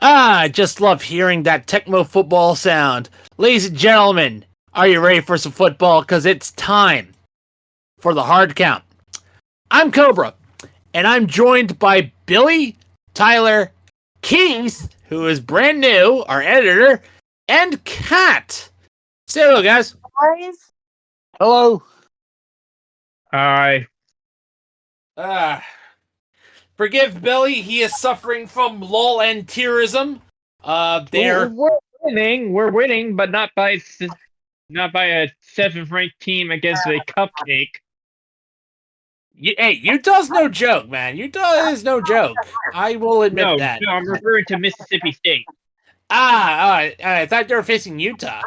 I just love hearing that Tecmo football sound. Ladies and gentlemen, are you ready for some football? Because it's time for the hard count. I'm Cobra, and I'm joined by Billy, Tylor, Keith, who is brand new, our editor, and Kat. Say hello, guys. Hello. Hi. Forgive Billy, he is suffering from lull and tearism. We're winning, but not by a seventh-ranked team against a cupcake. Hey, Utah's no joke, man. Utah is no joke. I will admit that. No, I'm referring to Mississippi State. I thought they were facing Utah.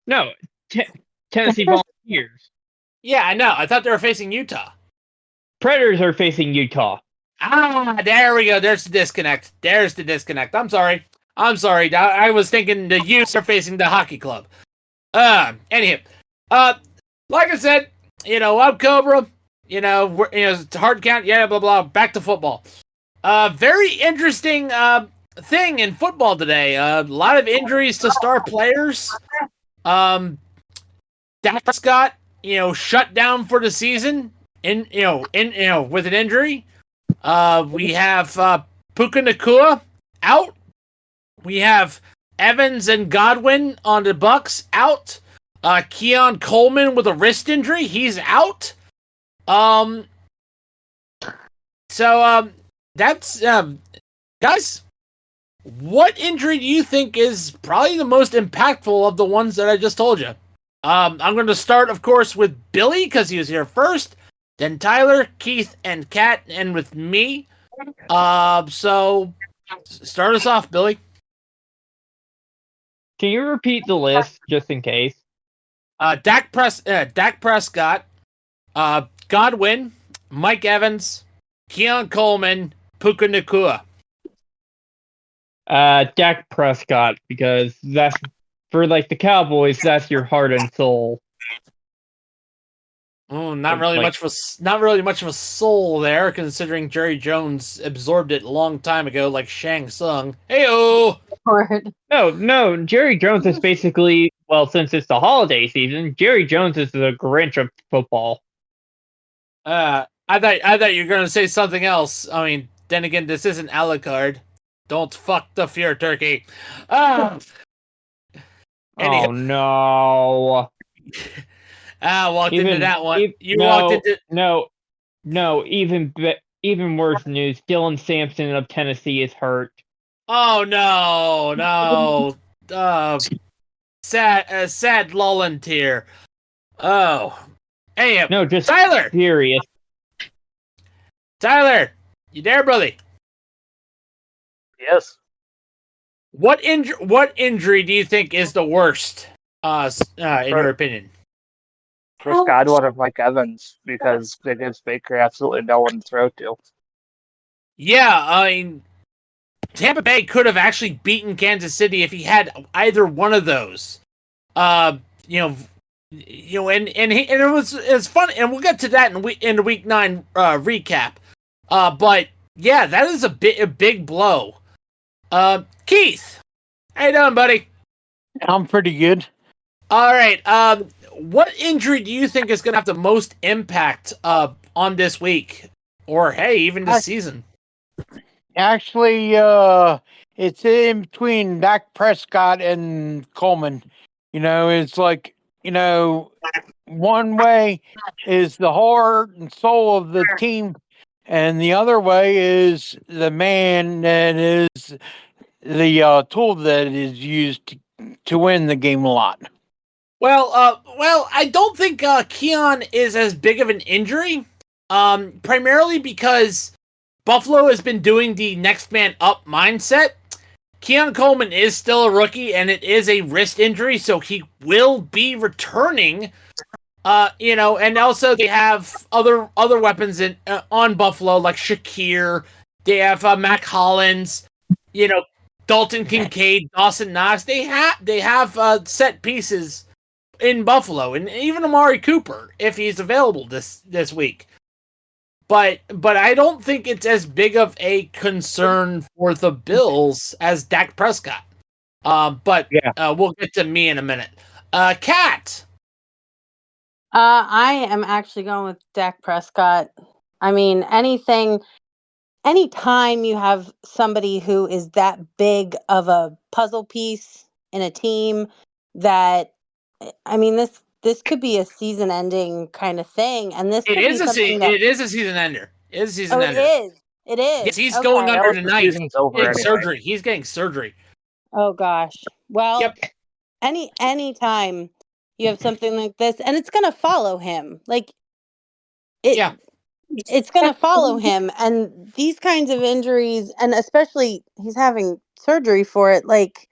No, Tennessee Volunteers. Yeah, I know. I thought they were facing Utah. Predators are facing Utah. There we go. There's the disconnect. I'm sorry. I was thinking the Utes are facing the hockey club. Anyhow, like I said, I'm Cobra. It's a hard count. Yeah, blah blah. Back to football. Very interesting thing in football today. A lot of injuries to star players. Dak Prescott, shut down for the season. With an injury. We have Puka Nacua out. We have Evans and Godwin on the Bucks out. Keon Coleman with a wrist injury, he's out. That's guys. What injury do you think is probably the most impactful of the ones that I just told you? I'm going to start, of course, with Billy because he was here first. Then Tylor, Keith, and Kat, and with me. So start us off, Billy. Can you repeat the list just in case? Dak Prescott, Godwin, Mike Evans, Keon Coleman, Puka Nacua. Dak Prescott, because that's for the Cowboys. That's your heart and soul. Oh, not really much of a soul there, considering Jerry Jones absorbed it a long time ago, like Shang Tsung. Heyo. No, Jerry Jones is basically, since it's the holiday season, Jerry Jones is the Grinch of football. I thought you were gonna say something else. I mean, then again, this isn't Alucard. Don't fuck the fear turkey. Oh no. Walked into that one. Even worse news. Dylan Sampson of Tennessee is hurt. Oh no. Sad lull and tear. Oh. Hey, no, just Tylor. Furious. Tylor, you there, brother? Yes. What injury do you think is the worst? In your opinion? Chris Godwin or Mike Evans, because they gives Baker absolutely no one to throw to. Yeah, I mean, Tampa Bay could have actually beaten Kansas City if he had either one of those. And it was fun, and we'll get to that in the week 9 recap. But yeah, that is a big blow. Keith, how you doing, buddy? I'm pretty good. All right. What injury do you think is going to have the most impact on this week, or hey, even this season? Actually, it's in between Dak Prescott and Coleman. It's one way is the heart and soul of the team, and the other way is the man that is the tool that is used to win the game a lot. Well, I don't think Keon is as big of an injury, primarily because Buffalo has been doing the next man up mindset. Keon Coleman is still a rookie, and it is a wrist injury, so he will be returning. And also they have other weapons on Buffalo, like Shakir. They have Mac Hollins, Dalton Kincaid, Dawson Knox. They have set pieces in Buffalo, and even Amari Cooper, if he's available this week. but I don't think it's as big of a concern for the Bills as Dak Prescott. But we'll get to me in a minute. Kat. I am actually going with Dak Prescott. I mean, anytime you have somebody who is that big of a puzzle piece in a team, this could be a season-ending kind of thing, and this could be something that it is a season ender. It is a season ender. It is. Yes, he's Okay. going under Else the tonight. season's over Getting anyway. surgery. He's getting surgery. Oh gosh. Well, Yep. any time you have something like this, and it's gonna follow him. It's gonna follow him, and these kinds of injuries, and especially he's having surgery for it. Like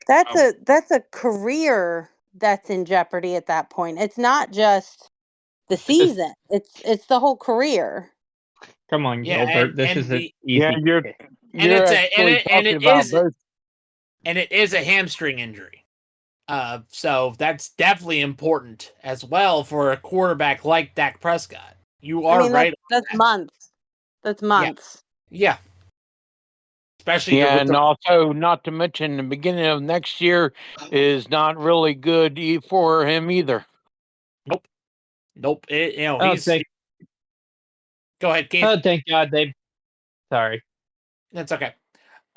that's a career that's in jeopardy at that point. It's not just the season; it's the whole career. Come on, Gilbert. This is easy. Yeah, you're and it is a hamstring injury. So that's definitely important as well for a quarterback like Dak Prescott. You are right. That's months. That's months. Yeah. Especially and also not to mention the beginning of next year is not really good for him either. Nope. Go ahead, Keith. Oh, thank God Sorry. That's okay.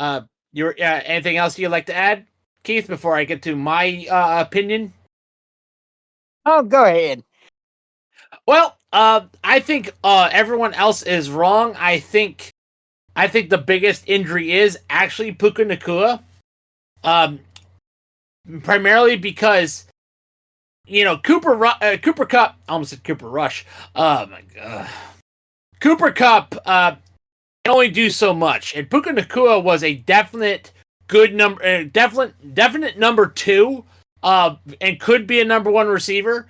Anything else you'd like to add, Keith, before I get to my opinion? Oh, go ahead. Well, I think everyone else is wrong. I think the biggest injury is actually Puka Nacua. Primarily because Cooper Kupp. I almost said Cooper Rush. Oh my god. Cooper Kupp can only do so much, and Puka Nacua was a definite good number, definite number 2, and could be a number 1 receiver.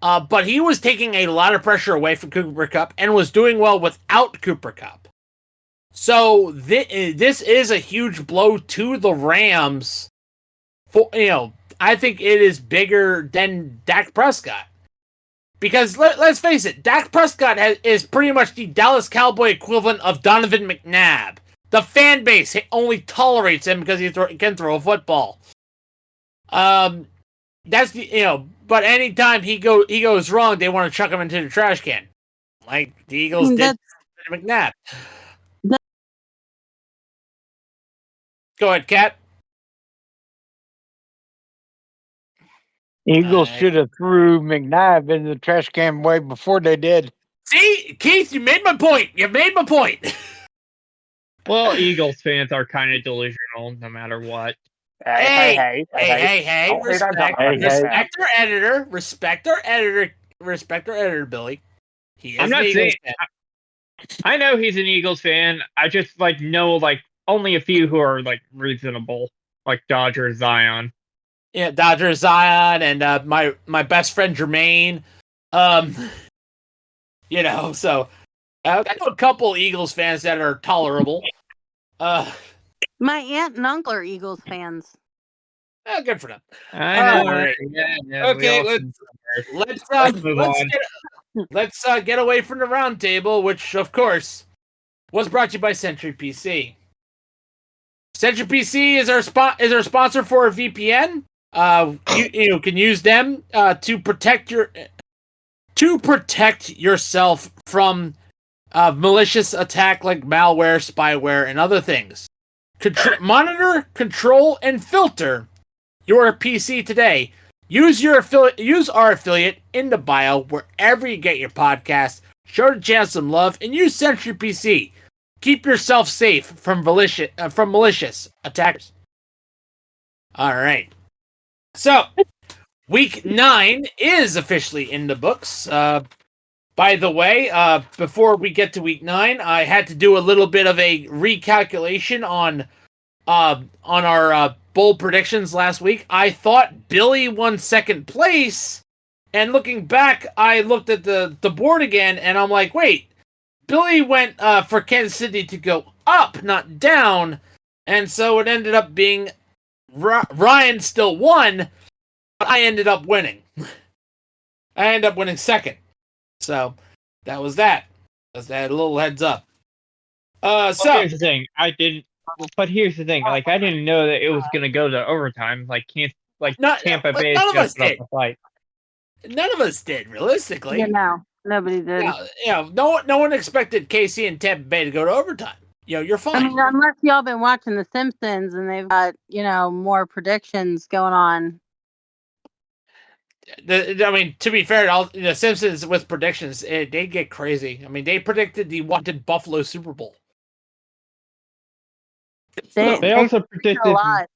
But he was taking a lot of pressure away from Cooper Kupp and was doing well without Cooper Kupp. So this is a huge blow to the Rams. I think it is bigger than Dak Prescott. Because let's face it, Dak Prescott is pretty much the Dallas Cowboy equivalent of Donovan McNabb. The fan base only tolerates him because he can throw a football. That's but anytime he goes wrong, they want to chuck him into the trash can, like the Eagles did to McNabb. Go ahead, Kat. Eagles should have threw McNabb in the trash can way before they did. See, Keith, you made my point. Well, Eagles fans are kind of delusional, no matter what. Hey! Respect our editor. Respect our editor, Billy. He is I'm not an Eagles fan. I know he's an Eagles fan. I just know only a few who are reasonable, like Dodger Zion. Yeah, Dodger Zion and my best friend Jermaine. So I know a couple Eagles fans that are tolerable. My aunt and uncle are Eagles fans. Good for them. I know. Right. Yeah, Okay, let's get away from the round table, which of course was brought to you by Century PC. Century PC is our sponsor for a VPN. You can use them to protect yourself from malicious attack like malware, spyware, and other things. Monitor, control, and filter your PC today. Use our affiliate in the bio wherever you get your podcasts. Show the channel some love and use Century PC. Keep yourself safe from malicious attackers. All right. So, week 9 is officially in the books. By the way, before we get to week 9, I had to do a little bit of a recalculation on our bowl predictions last week. I thought Billy won second place, and looking back, I looked at the board again, and I'm like, wait, Billy went for Kansas City to go up, not down, and so it ended up being Ryan still won, but I ended up winning. I ended up winning second. So, that was that. Just a little heads up. Well, So here's the thing. I didn't. But here's the thing. Like, I didn't know that it was gonna go to overtime. Like, Tampa Bay is none of us just put up did. a fight. None of us did, realistically. No, nobody did. No one expected KC and Tampa Bay to go to overtime. You're I fine. mean, unless y'all been watching The Simpsons and they've got, more predictions going on. To be fair, the Simpsons with predictions, they get crazy. I mean, they predicted the wanted Buffalo Super Bowl. They also predicted a lot.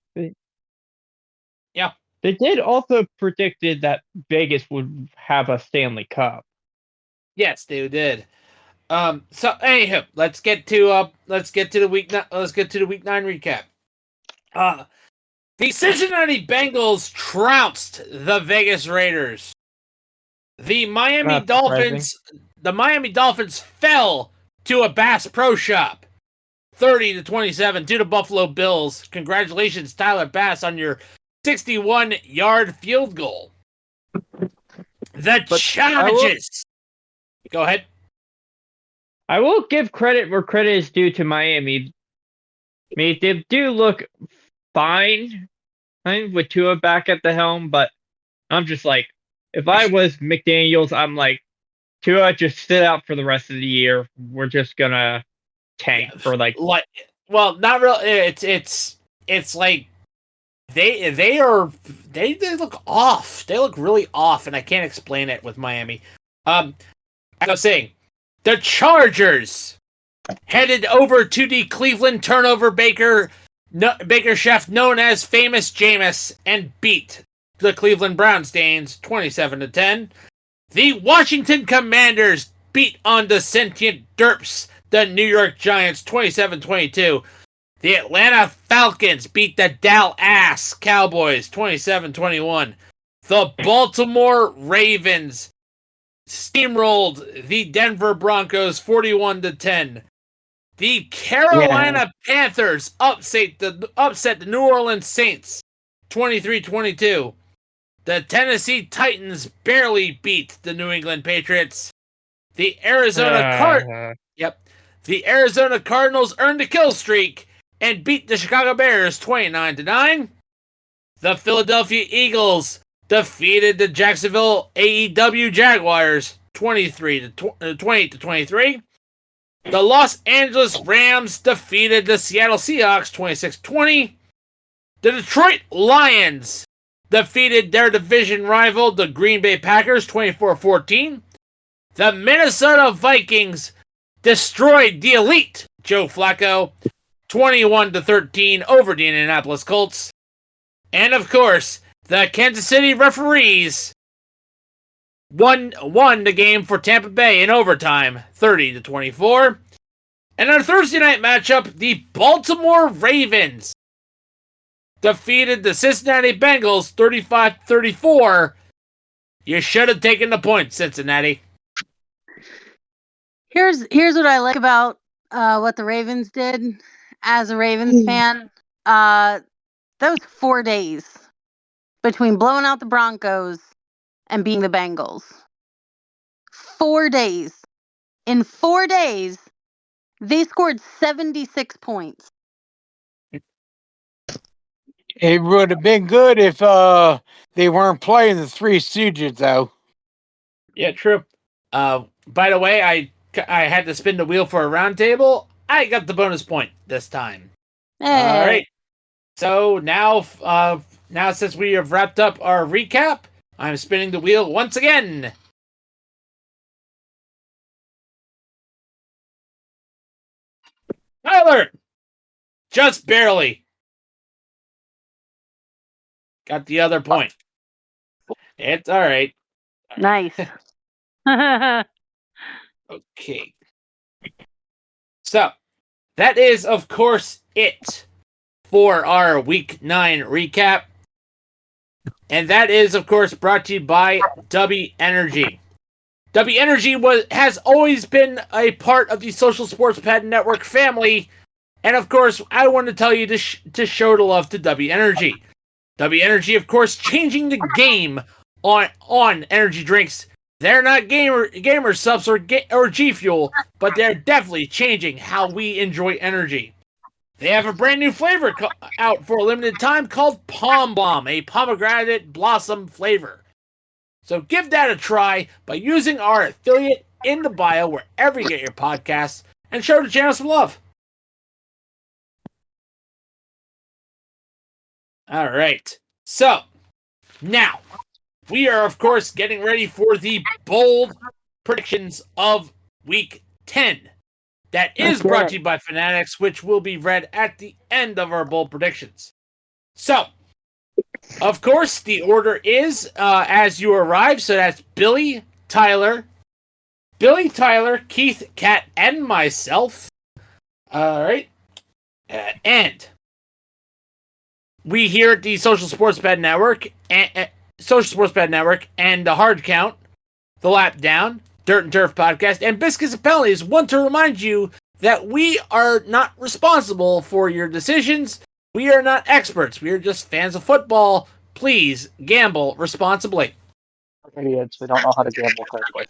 Yeah. They did also predicted that Vegas would have a Stanley Cup. Yes, they did. So anyhow, let's get to the week 9 recap. The Cincinnati Bengals trounced the Vegas Raiders. The Miami Dolphins fell to a Bass Pro Shop, 30-27 to the Buffalo Bills. Congratulations, Tyler Bass, on your 61-yard field goal. The Chargers. Go ahead. I will give credit where credit is due to Miami. I mean, they do look fine with Tua back at the helm, but I'm just like, if I was McDaniels, I'm like, Tua, just sit out for the rest of the year. We're just gonna tank for well, not really. It's like they look off. They look really off, and I can't explain it with Miami. I was saying, the Chargers headed over to the Cleveland turnover Baker chef known as Famous Jameis and beat the Cleveland Browns 27-10. The Washington Commanders beat on the sentient derps the New York Giants 27-22. The Atlanta Falcons beat the Dallas Cowboys 27-21. The Baltimore Ravens steamrolled the Denver Broncos 41-10. The Carolina Panthers upset the New Orleans Saints 23-22. The Tennessee Titans barely beat the New England Patriots. The Arizona Cardinals earned a kill streak and beat the Chicago Bears 29-9. The Philadelphia Eagles defeated the Jacksonville AEW Jaguars 28-23. The Los Angeles Rams defeated the Seattle Seahawks 26-20. The Detroit Lions defeated their division rival, the Green Bay Packers 24-14. The Minnesota Vikings destroyed the elite Joe Flacco 21-13 over the Indianapolis Colts. And of course, the Kansas City referees won the game for Tampa Bay in overtime, 30-24. And our Thursday night matchup, the Baltimore Ravens defeated the Cincinnati Bengals 35-34. You should have taken the point, Cincinnati. Here's what I like about what the Ravens did as a Ravens fan. Those 4 days between blowing out the Broncos and beating the Bengals. 4 days. In 4 days, they scored 76 points. It would have been good if they weren't playing the Three Stooges, though. Yeah, true. By the way, I had to spin the wheel for a round table. I got the bonus point this time. Hey. All right. So now since we have wrapped up our recap, I'm spinning the wheel once again. Tyler! Just barely. Got the other point. It's all right. Nice. Okay. So, that is, of course, it for our Week 9 recap. And that is, of course, brought to you by W Energy. W Energy has always been a part of the Social Sports Pad Network family. And, of course, I want to tell you to show the love to W Energy. W Energy, of course, changing the game on energy drinks They're not gamer subs or G Fuel, but they're definitely changing how we enjoy energy. They have a brand new flavor out for a limited time called Palm Bomb, a pomegranate blossom flavor. So give that a try by using our affiliate in the bio wherever you get your podcasts, and show the channel some love. All right. So, now, we are, of course, getting ready for the bold predictions of Week 10. That is brought to you by Fanatics, which will be read at the end of our bold predictions. So, of course, the order is as you arrive. So that's Billy, Tyler, Keith, Cat, and myself. All right. And we here at the Social Sports Bet Network, and the Hard Count, the Lap Down, Dirt and Turf Podcast, and Biscuits and Penalties want to remind you that we are not responsible for your decisions. We are not experts. We are just fans of football. Please gamble responsibly. Idiots, we don't know how to gamble correctly.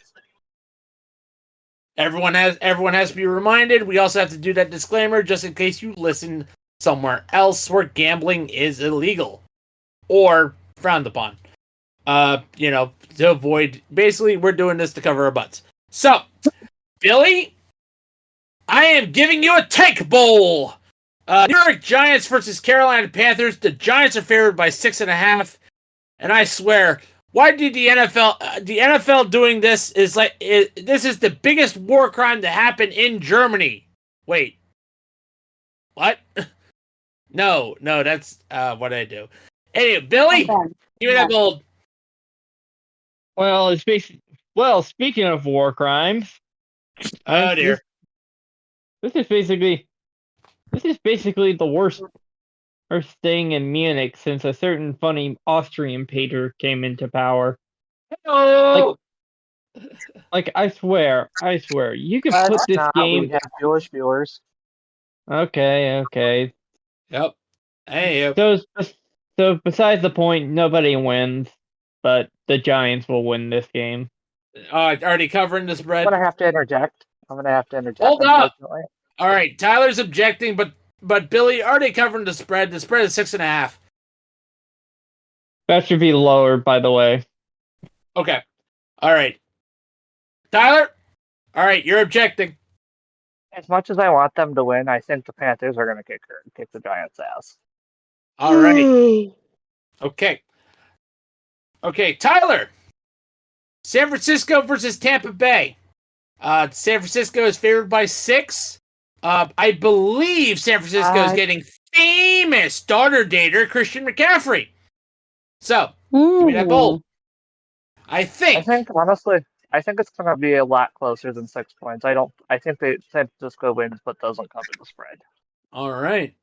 Everyone has to be reminded. We also have to do that disclaimer just in case you listen somewhere else where gambling is illegal or frowned upon. To avoid. Basically, we're doing this to cover our butts. So, Billy, I am giving you a take bowl. New York Giants versus Carolina Panthers. The Giants are favored by 6.5, and I swear, why did the NFL doing this is this is the biggest war crime to happen in Germany. Wait, what? No, that's what did I do. Anyway, Billy, give me that bold. Well, speaking of war crimes, Oh dear. This is basically the worst thing in Munich since a certain funny Austrian painter came into power. Hello. Like I swear, you could put this game. We have Jewish viewers. Okay. Yep. Hey. So besides the point, nobody wins, but the Giants will win this game. Already covering the spread. I'm gonna have to interject. Hold up. All right, Tyler's objecting, but Billy already covering the spread. The spread is 6.5. That should be lower, by the way. Okay. All right. Tyler. All right, you're objecting. As much as I want them to win, I think the Panthers are gonna kick the Giants' ass. All right. Okay, Tyler. San Francisco versus Tampa Bay. San Francisco is favored by 6. I believe San Francisco is getting famous daughter dater Christian McCaffrey. So, give me that bold. I think honestly, it's gonna be a lot closer than 6 points. I think San Francisco wins, but doesn't cover the spread. All right.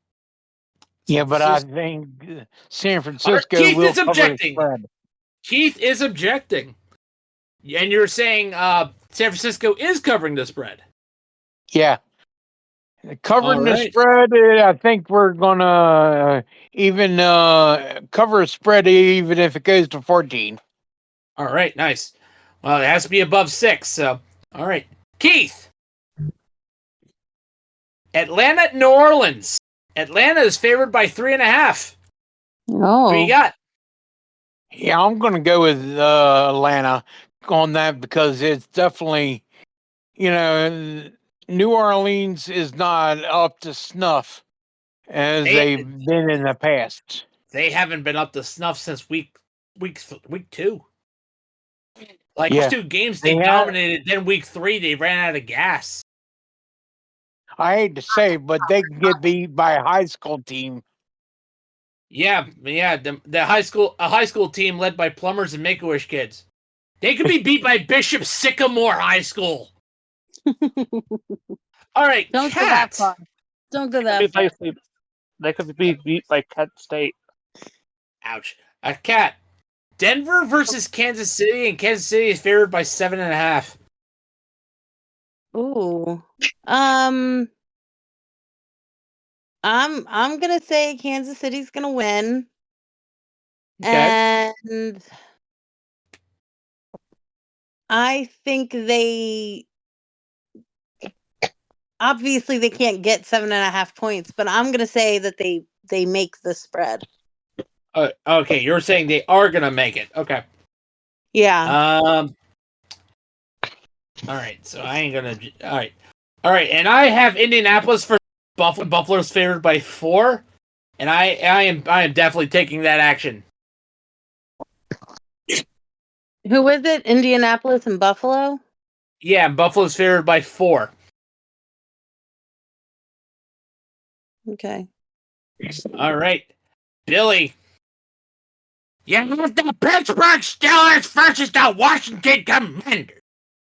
Yeah, but I think San Francisco Keith will is cover objecting. the spread. Keith is objecting. And you're saying San Francisco is covering the spread. Yeah. Covering the right. spread, I think we're going to even cover a spread even if it goes to 14. All right, nice. Well, it has to be above 6, so. All right. Keith. Atlanta at New Orleans. Atlanta is favored by 3.5. Oh. Who you got? Yeah, I'm going to go with Atlanta on that because it's definitely, New Orleans is not up to snuff as they've been in the past. They haven't been up to snuff since week 2. Like 2 games they dominated, then week 3 they ran out of gas. I hate to say, but they can get beat by a high school team. Yeah, the high school team led by plumbers and Make-A-Wish kids. They could be beat by Bishop Sycamore High School. All right, Don't go that far. Don't go that far. They could be beat by Kent State. Ouch. Cat. Denver versus Kansas City, and Kansas City is favored by 7.5. Ooh. I'm gonna say Kansas City's gonna win. Okay. And I think they obviously they can't get 7.5 points, but I'm gonna say that they make the spread. Okay, you're saying they are gonna make it. Okay. Yeah. All right. So I ain't gonna. All right. And I have Indianapolis for Buffalo. Buffalo's favored by 4, and I am definitely taking that action. Who is it? Indianapolis and Buffalo? Yeah, Buffalo's favored by 4. Okay. All right, Billy. You have the Pittsburgh Steelers versus the Washington Commanders.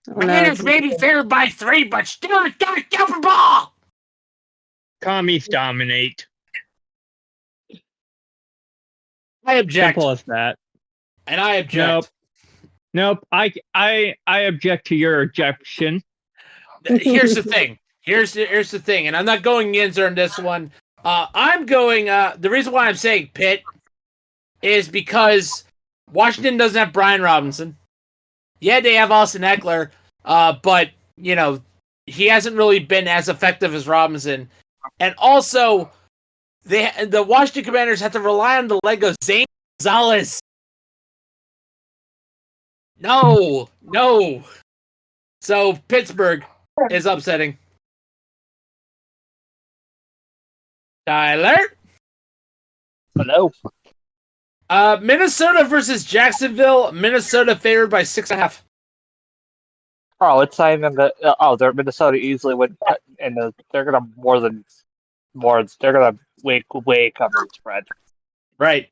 Commanders may be favored by 3, but Steelers got a Super Bowl. Commies dominate. I object, Simple as that. and I object. Nope. I object to your objection. Here's the thing. Here's the thing, and I'm not going Yinzer on this one. I'm going. The reason why I'm saying Pitt is because Washington doesn't have Brian Robinson. Yeah, they have Austin Eckler, but you know he hasn't really been as effective as Robinson. And also, the Washington Commanders have to rely on the leg of Zane Gonzalez. No. So Pittsburgh is upsetting. Tyler? Hello. Minnesota versus Jacksonville. Minnesota favored by 6.5. Oh, it's not even the. They're Minnesota easily win, and they're gonna they're gonna way cover the spread. Right.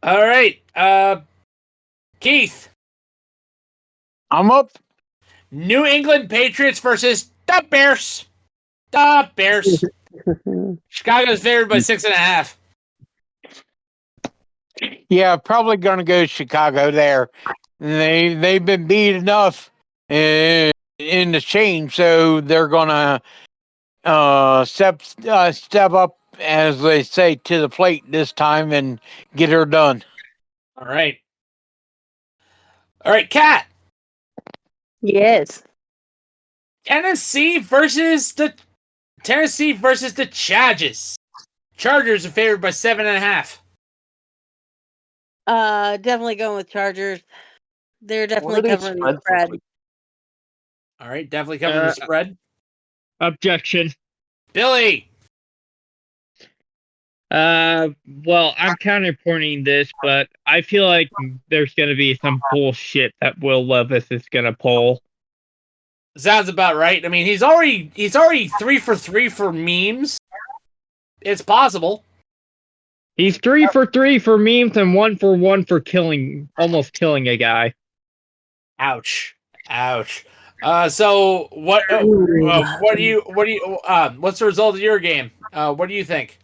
All right. Keith. I'm up. New England Patriots versus the Bears. The Bears. Chicago's favored by 6.5. Yeah, probably gonna go Chicago there. They've been beat enough in the change, so they're gonna step up, as they say, to the plate this time and get her done. All right. Kat. Yes. Tennessee versus the Chargers. Chargers are favored by 7.5. Definitely going with Chargers. They're What definitely are these covering the spreads spread. this week? All right, definitely covering the spread. Objection. Billy. Well, I'm counterpointing this, but I feel like there's going to be some bullshit that Will Levis is going to pull. Sounds about right. I mean, he's already 3 for 3 for memes. It's possible. He's 3 for 3 for memes and 1 for 1 for almost killing a guy. Ouch. So what do you what's the result of your game? What do you think?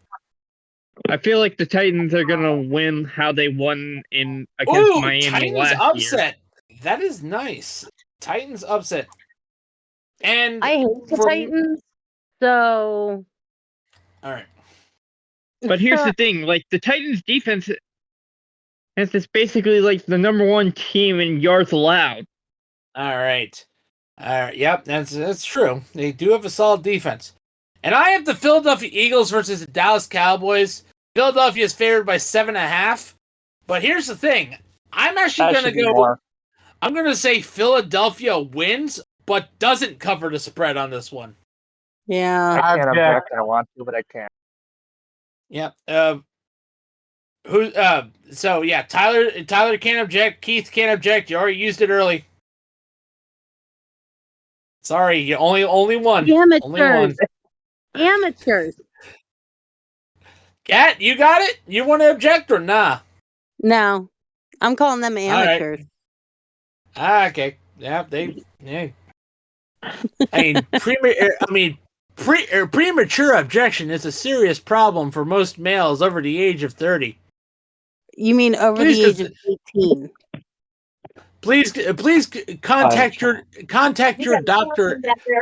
I feel like the Titans are going to win how they won against Miami Titans last upset. Year. That is nice. Titans upset. And I hate the Titans, so. All right. But here's the thing: like the Titans' defense is basically like the number 1 team in yards allowed. All right. Yep, that's true. They do have a solid defense. And I have the Philadelphia Eagles versus the Dallas Cowboys. Philadelphia is favored by 7.5. But here's the thing: I'm actually going to go. More. I'm going to say Philadelphia wins, but doesn't cover the spread on this one. Yeah, I can't object. I want to, but I can't. Yep. So yeah, Tyler can't object. Keith can't object. You already used it early. Sorry, you only one. Amateurs. Only one. Amateurs. Kat, you got it? You want to object or nah? No, I'm calling them amateurs. Right. Okay. Yeah, yeah. Premature objection is a serious problem for most males over the age of 30. You mean over the age of 18? Please contact your doctor.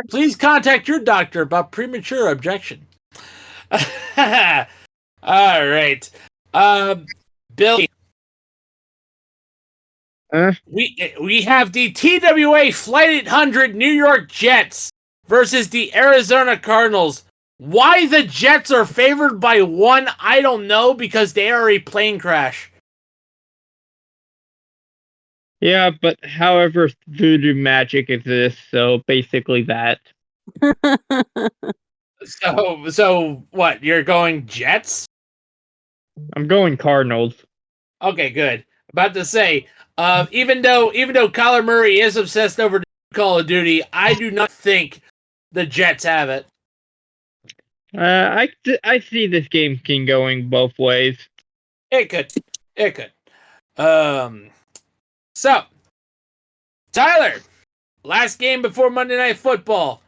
Please contact your doctor about premature objection. All right, Billy. We have the TWA Flight 800 New York Jets versus the Arizona Cardinals. Why the Jets are favored by 1, I don't know, because they are a plane crash. Yeah, but however, voodoo magic exists, so basically that. So what? You're going Jets? I'm going Cardinals. Okay, good. About to say, even though Kyler Murray is obsessed over Call of Duty, I do not think the Jets have it. I see this game can going both ways. It could. So Tyler, last game before Monday Night Football.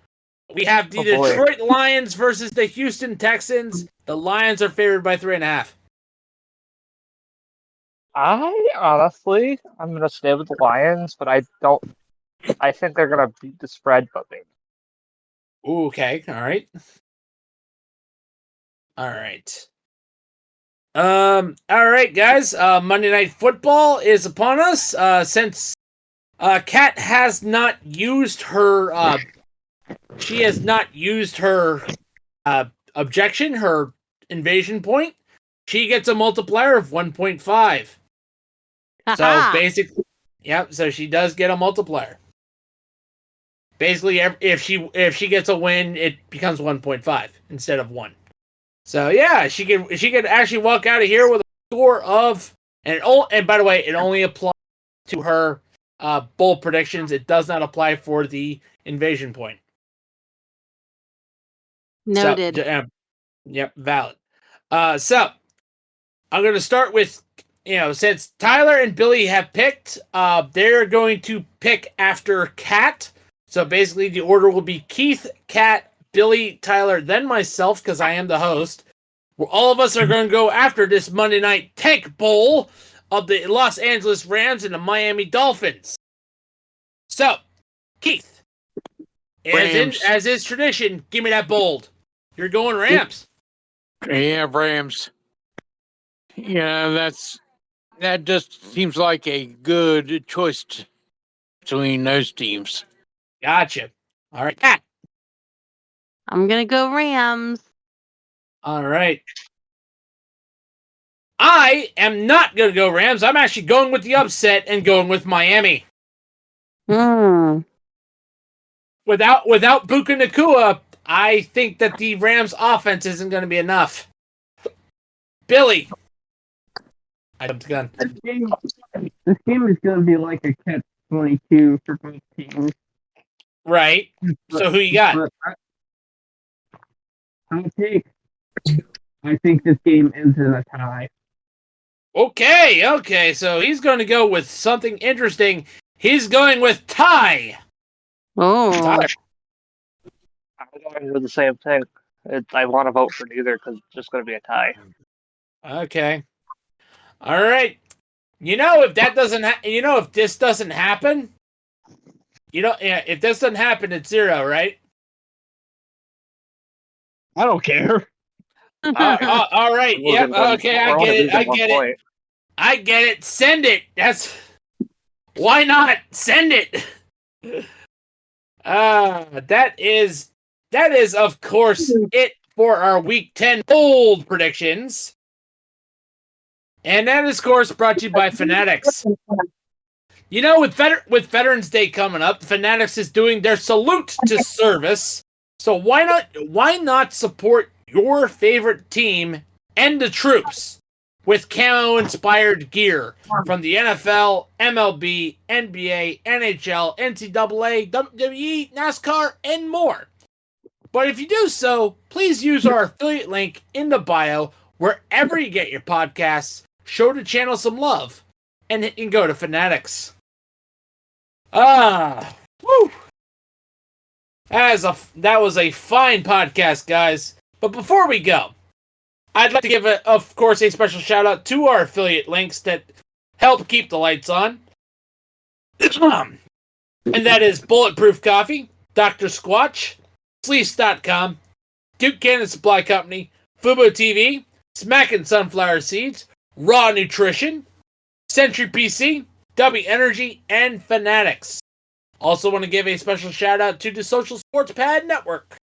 We have the Detroit Lions versus the Houston Texans. The Lions are favored by 3.5. I'm gonna stay with the Lions, but I think they're gonna beat the spread, but maybe. Okay, all right. All right, guys. Monday Night Football is upon us. Since Kat has not used her objection, her invasion point. She gets a multiplier of 1.5. So basically, so she does get a multiplier. Basically, if she gets a win, it becomes 1.5 instead of 1. So yeah, she could actually walk out of here with a score of and by the way, it only applies to her bowl predictions. It does not apply for the invasion point. Noted. So, yep, valid. So I'm going to start with, since Tyler and Billy have picked, they're going to pick after Kat. So basically, the order will be Keith, Kat, Billy, Tyler, then myself, because I am the host. Where all of us are going to go after this Monday Night Tank Bowl of the Los Angeles Rams and the Miami Dolphins. So, Keith, as is tradition, give me that bold. You're going Rams. Yeah, Rams. Yeah, that just seems like a good choice between those teams. Gotcha. All right, Kat. I'm gonna go Rams. All right. I am not going to go Rams. I'm actually going with the upset and going with Miami. Hmm. Without Puka Nacua, I think that the Rams offense isn't going to be enough. Billy. I jumped the gun. This game is going to be like a catch-22 for both teams. Right. So who you got? I think this game ends in a tie. Okay. So he's going to go with something interesting. He's going with tie. Oh. Tyler. I'm going to do the same thing. I want to vote for neither because it's just going to be a tie. Okay. All right. If that doesn't, if this doesn't happen, if this doesn't happen, it's 0, right? I don't care. All right. Yep. Okay. I get it. Send it. Why not send it? That is of course it for our Week 10 bold predictions. And that is, of course, brought to you by Fanatics. With Veterans Day coming up, Fanatics is doing their salute to service. So why not support your favorite team and the troops with camo-inspired gear from the NFL, MLB, NBA, NHL, NCAA, WWE, NASCAR, and more. But if you do so, please use our affiliate link in the bio wherever you get your podcasts. Show the channel some love, and you can go to Fanatics. Woo! That was a fine podcast, guys. But before we go, I'd like to give, of course, a special shout out to our affiliate links that help keep the lights on. And that is Bulletproof Coffee, Dr. Squatch, Sleeves.com, Duke Cannon Supply Company, Fubo TV, Smackin' Sunflower Seeds, Raw Nutrition, Century PC, W Energy, and Fanatics. Also want to give a special shout out to the Social Sports Pad Network.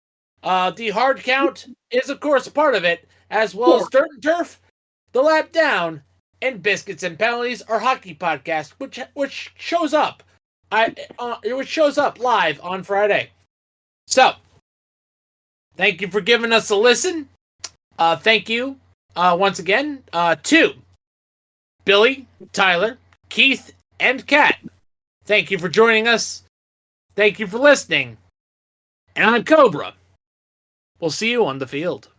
The Hard Count is, of course, a part of it, as well as Dirt and Turf, The Lap Down, and Biscuits and Penalties, our hockey podcast, which shows up live on Friday. So, thank you for giving us a listen. Thank you once again to Billy, Tyler, Keith, and Kat. Thank you for joining us. Thank you for listening. And I'm Cobra. We'll see you on the field.